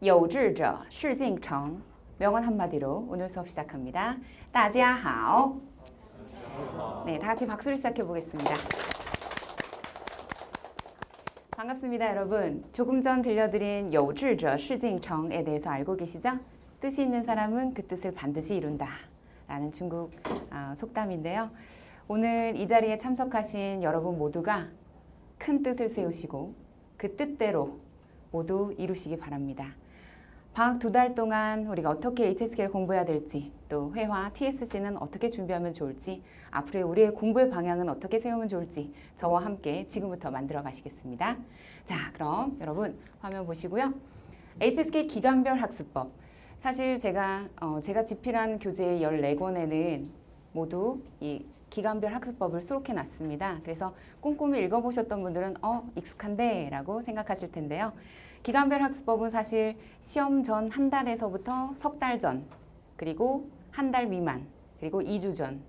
有志者事竟成. 명언 한마디로 오늘 수업 시작합니다. 大家好. 네, 다 같이 박수를 시작해 보겠습니다. 반갑습니다, 여러분. 조금 전 들려드린 有志者事竟成에 대해서 알고 계시죠? 뜻이 있는 사람은 그 뜻을 반드시 이룬다 라는 중국 속담인데요. 오늘 이 자리에 참석하신 여러분 모두가 큰 뜻을 세우시고 그 뜻대로 모두 이루시기 바랍니다. 방학 2달 동안 우리가 어떻게 HSK를 공부해야 될지, 또 회화 TSC는 어떻게 준비하면 좋을지, 앞으로의 우리의 공부의 방향은 어떻게 세우면 좋을지 저와 함께 지금부터 만들어 가시겠습니다. 자, 그럼 여러분 화면 보시고요. HSK 기간별 학습법. 사실 제가 집필한 교재 14권에는 모두 이 기간별 학습법을 수록해 놨습니다. 그래서 꼼꼼히 읽어보셨던 분들은 익숙한데 라고 생각하실 텐데요. 기간별 학습법은 사실 시험 전 한 달에서부터 석 달 전, 그리고 한 달 미만, 그리고 2주 전,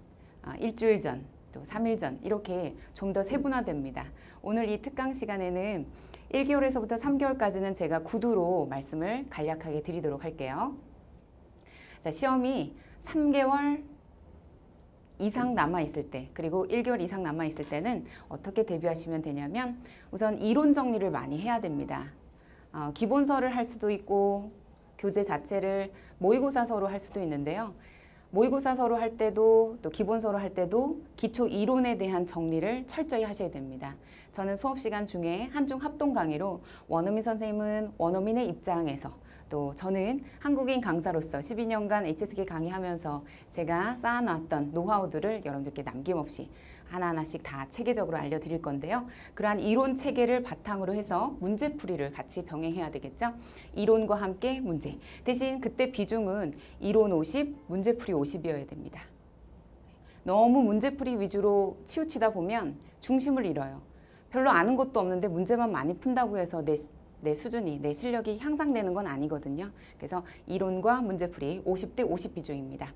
일주일 전, 또 3일 전 이렇게 좀 더 세분화됩니다. 오늘 이 특강 시간에는 1개월에서부터 3개월까지는 제가 구두로 말씀을 간략하게 드리도록 할게요. 자, 시험이 3개월 이상 남아있을 때, 그리고 1개월 이상 남아있을 때는 어떻게 대비하시면 되냐면 우선 이론 정리를 많이 해야 됩니다. 기본서를 할 수도 있고 교재 자체를 모의고사서로 할 수도 있는데요. 모의고사서로 할 때도 또 기본서로 할 때도 기초 이론에 대한 정리를 철저히 하셔야 됩니다. 저는 수업 시간 중에 한중 합동 강의로 원어민 선생님은 원어민의 입장에서, 또 저는 한국인 강사로서 12년간 HSK 강의하면서 제가 쌓아놨던 노하우들을 여러분들께 남김없이 하나하나씩 다 체계적으로 알려드릴 건데요. 그러한 이론 체계를 바탕으로 해서 문제풀이를 같이 병행해야 되겠죠. 이론과 함께 문제. 대신 그때 비중은 이론 50, 문제풀이 50이어야 됩니다. 너무 문제풀이 위주로 치우치다 보면 중심을 잃어요. 별로 아는 것도 없는데 문제만 많이 푼다고 해서 내 수준이, 내 실력이 향상되는 건 아니거든요. 그래서 이론과 문제풀이 50대 50 비중입니다.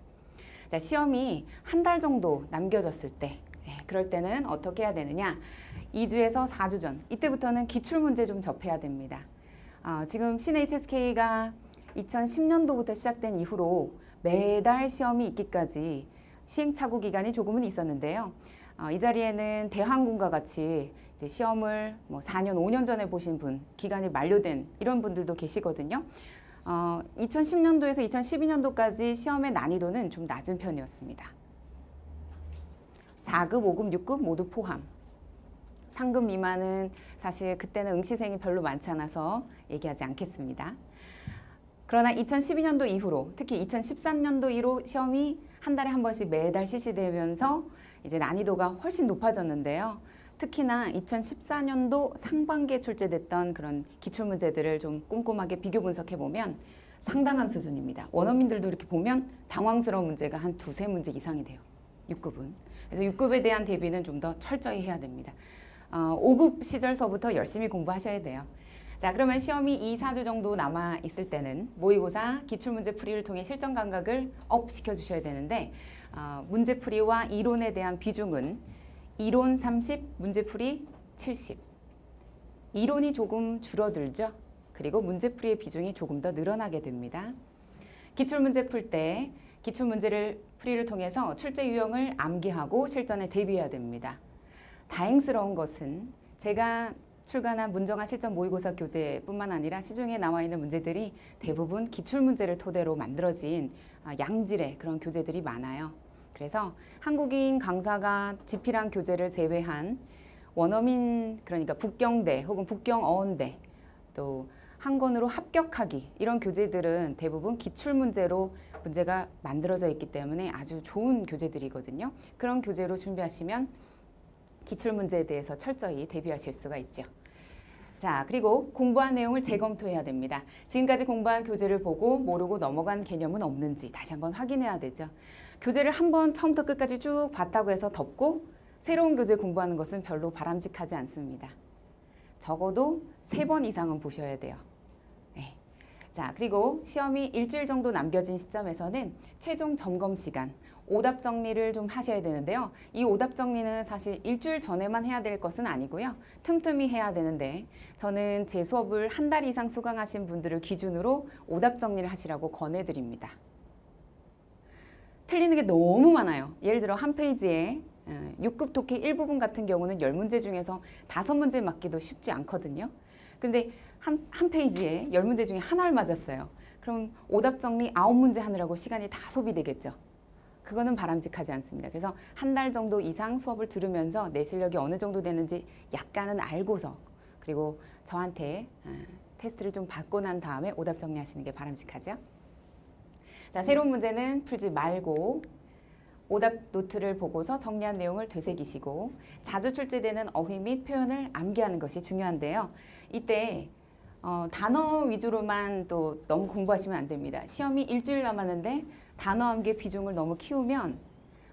자, 시험이 한 달 정도 남겨졌을 때, 그럴 때는 어떻게 해야 되느냐? 2주에서 4주 전, 이때부터는 기출문제 좀 접해야 됩니다. 지금 신HSK가 2010년도부터 시작된 이후로 매달 시험이 있기까지 시행착오 기간이 조금은 있었는데요. 이 자리에는 대항군과 같이 이제 시험을 4년, 5년 전에 보신 분, 기간이 만료된 이런 분들도 계시거든요. 2010년도에서 2012년도까지 시험의 난이도는 좀 낮은 편이었습니다. 4급, 5급, 6급 모두 포함. 상급 미만은 사실 그때는 응시생이 별로 많지 않아서 얘기하지 않겠습니다. 그러나 2012년도 이후로, 특히 2013년도 이후 시험이 한 달에 한 번씩 매달 실시되면서 이제 난이도가 훨씬 높아졌는데요. 특히나 2014년도 상반기에 출제됐던 그런 기출문제들을 좀 꼼꼼하게 비교 분석해보면 상당한 수준입니다. 원어민들도 이렇게 보면 당황스러운 문제가 한 2-3문제 이상이 돼요. 6급은. 그래서 6급에 대한 대비는 좀 더 철저히 해야 됩니다. 5급 시절서부터 열심히 공부하셔야 돼요. 자, 그러면 시험이 2-4주 정도 남아 있을 때는 모의고사 기출문제 풀이를 통해 실전 감각을 업 시켜주셔야 되는데, 문제풀이와 이론에 대한 비중은 이론 30, 문제풀이 70. 이론이 조금 줄어들죠. 그리고 문제풀이의 비중이 조금 더 늘어나게 됩니다. 기출문제 풀 때 기출문제를 풀이를 통해서 출제 유형을 암기하고 실전에 대비해야 됩니다. 다행스러운 것은 제가 출간한 문정아 실전 모의고사 교재뿐만 아니라 시중에 나와 있는 문제들이 대부분 기출문제를 토대로 만들어진 양질의 그런 교재들이 많아요. 그래서 한국인 강사가 집필한 교재를 제외한 원어민, 그러니까 북경대 혹은 북경어원대, 또 한 권으로 합격하기, 이런 교재들은 대부분 기출문제로 문제가 만들어져 있기 때문에 아주 좋은 교재들이거든요. 그런 교재로 준비하시면 기출문제에 대해서 철저히 대비하실 수가 있죠. 자, 그리고 공부한 내용을 재검토해야 됩니다. 지금까지 공부한 교재를 보고 모르고 넘어간 개념은 없는지 다시 한번 확인해야 되죠. 교재를 한번 처음부터 끝까지 쭉 봤다고 해서 덮고 새로운 교재 공부하는 것은 별로 바람직하지 않습니다. 적어도 3번 이상은 보셔야 돼요. 네. 자, 그리고 시험이 일주일 정도 남겨진 시점에서는 최종 점검 시간, 오답 정리를 좀 하셔야 되는데요. 이 오답 정리는 사실 일주일 전에만 해야 될 것은 아니고요. 틈틈이 해야 되는데 저는 제 수업을 한 달 이상 수강하신 분들을 기준으로 오답 정리를 하시라고 권해드립니다. 틀리는 게 너무 많아요. 예를 들어 한 페이지에 6급 독해 일부분 같은 경우는 10문제 중에서 5문제 맞기도 쉽지 않거든요. 근데 한 페이지에 10문제 중에 하나를 맞았어요. 그럼 오답 정리 9문제 하느라고 시간이 다 소비되겠죠. 그거는 바람직하지 않습니다. 그래서 한 달 정도 이상 수업을 들으면서 내 실력이 어느 정도 되는지 약간은 알고서 그리고 저한테 테스트를 좀 받고 난 다음에 오답 정리하시는 게 바람직하죠. 자, 새로운 문제는 풀지 말고 오답 노트를 보고서 정리한 내용을 되새기시고 자주 출제되는 어휘 및 표현을 암기하는 것이 중요한데요. 이때 단어 위주로만 또 너무 공부하시면 안 됩니다. 시험이 일주일 남았는데 단어 암기의 비중을 너무 키우면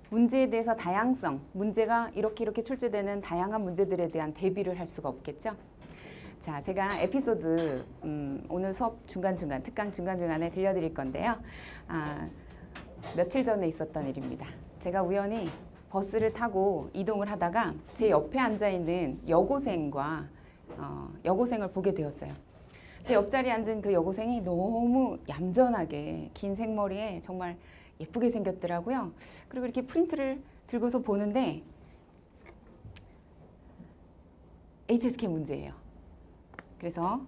문제에 대해서 다양성, 문제가 이렇게 출제되는 다양한 문제들에 대한 대비를 할 수가 없겠죠. 자, 제가 에피소드 오늘 수업 중간중간, 특강 중간중간에 들려드릴 건데요. 며칠 전에 있었던 일입니다. 제가 우연히 버스를 타고 이동을 하다가 제 옆에 앉아있는 여고생과 여고생을 보게 되었어요. 제 옆자리에 앉은 그 여고생이 너무 얌전하게 긴 생머리에 정말 예쁘게 생겼더라고요. 그리고 이렇게 프린트를 들고서 보는데 HSK 문제예요. 그래서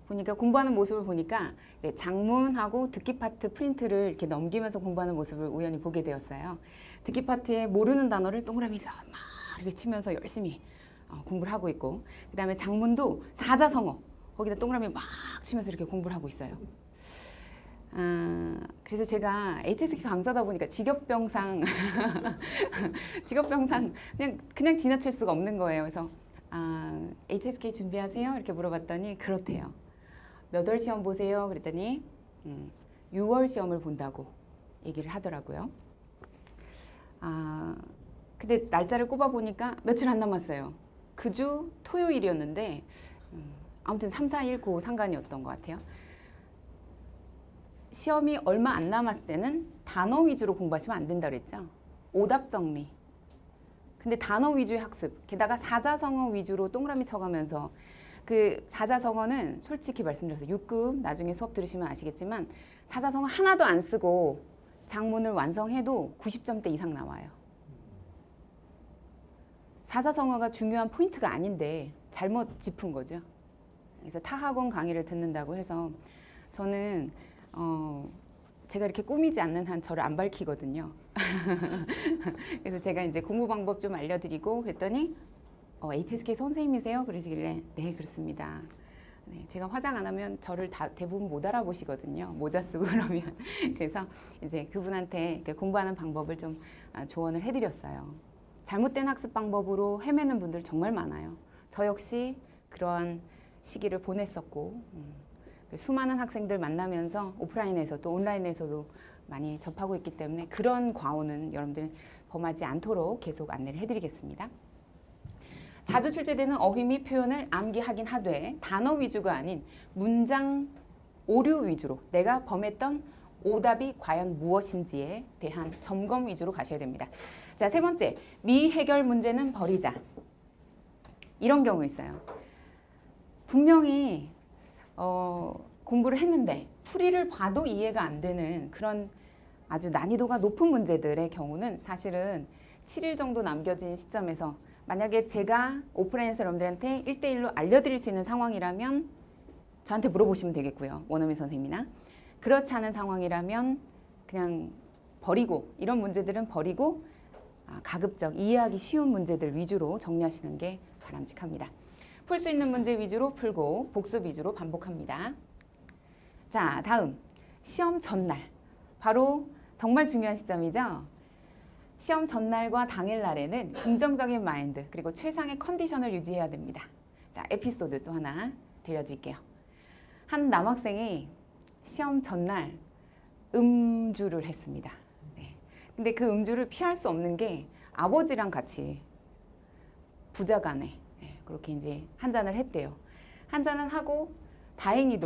보니까 공부하는 모습을 보니까 장문하고 듣기 파트 프린트를 이렇게 넘기면서 공부하는 모습을 우연히 보게 되었어요. 듣기 파트에 모르는 단어를 동그라미로 막 이렇게 치면서 열심히 공부를 하고 있고, 그 다음에 장문도 사자성어 거기다 동그라미 막 치면서 이렇게 공부를 하고 있어요. 그래서 제가 HSK 강사다 보니까 직업병상 직업병상 그냥 지나칠 수가 없는 거예요. 그래서 HSK 준비하세요? 이렇게 물어봤더니 그렇대요. 몇 월 시험 보세요? 그랬더니 6월 시험을 본다고 얘기를 하더라고요. 근데 날짜를 꼽아보니까 며칠 안 남았어요. 그 주 토요일이었는데 아무튼 3, 4일 그 상관이었던 것 같아요. 시험이 얼마 안 남았을 때는 단어 위주로 공부하시면 안 된다 그랬죠. 오답 정리. 근데 단어 위주의 학습, 게다가 사자성어 위주로 동그라미 쳐가면서 그 사자성어는 솔직히 말씀드려서 6급 나중에 수업 들으시면 아시겠지만 사자성어 하나도 안 쓰고 장문을 완성해도 90점대 이상 나와요. 사자성어가 중요한 포인트가 아닌데 잘못 짚은 거죠. 그래서 타학원 강의를 듣는다고 해서 저는 제가 이렇게 꾸미지 않는 한 저를 안 밝히거든요. 그래서 제가 이제 공부 방법 좀 알려드리고 그랬더니 HSK 선생님이세요? 그러시길래 네 그렇습니다. 네, 제가 화장 안 하면 저를 대부분 못 알아보시거든요. 모자 쓰고 그러면. 그래서 이제 그분한테 공부하는 방법을 좀 조언을 해드렸어요. 잘못된 학습 방법으로 헤매는 분들 정말 많아요. 저 역시 그런 시기를 보냈었고 수많은 학생들 만나면서 오프라인에서도 온라인에서도 많이 접하고 있기 때문에 그런 과오는 여러분들 범하지 않도록 계속 안내를 해드리겠습니다. 자주 출제되는 어휘 및 표현을 암기하긴 하되 단어 위주가 아닌 문장 오류 위주로 내가 범했던 오답이 과연 무엇인지에 대한 점검 위주로 가셔야 됩니다. 자, 세 번째, 미해결 문제는 버리자. 이런 경우 있어요. 분명히 공부를 했는데 풀이를 봐도 이해가 안 되는 그런 아주 난이도가 높은 문제들의 경우는 사실은 7일 정도 남겨진 시점에서 만약에 제가 오프라인에서 여러분들한테 1대1로 알려드릴 수 있는 상황이라면 저한테 물어보시면 되겠고요. 원어민 선생님이나. 그렇지 않은 상황이라면 그냥 버리고 이런 문제들은 버리고 가급적 이해하기 쉬운 문제들 위주로 정리하시는 게 바람직합니다. 풀 수 있는 문제 위주로 풀고 복습 위주로 반복합니다. 자, 다음 시험 전날. 바로 정말 중요한 시점이죠. 시험 전날과 당일날에는 긍정적인 마인드 그리고 최상의 컨디션을 유지해야 됩니다. 자, 에피소드 또 하나 들려드릴게요. 한 남학생이 시험 전날 음주를 했습니다. 네. 근데 그 음주를 피할 수 없는 게 아버지랑 같이 부자간에 그렇게 이제 한 잔을 했대요. 한 잔을 하고 다행히도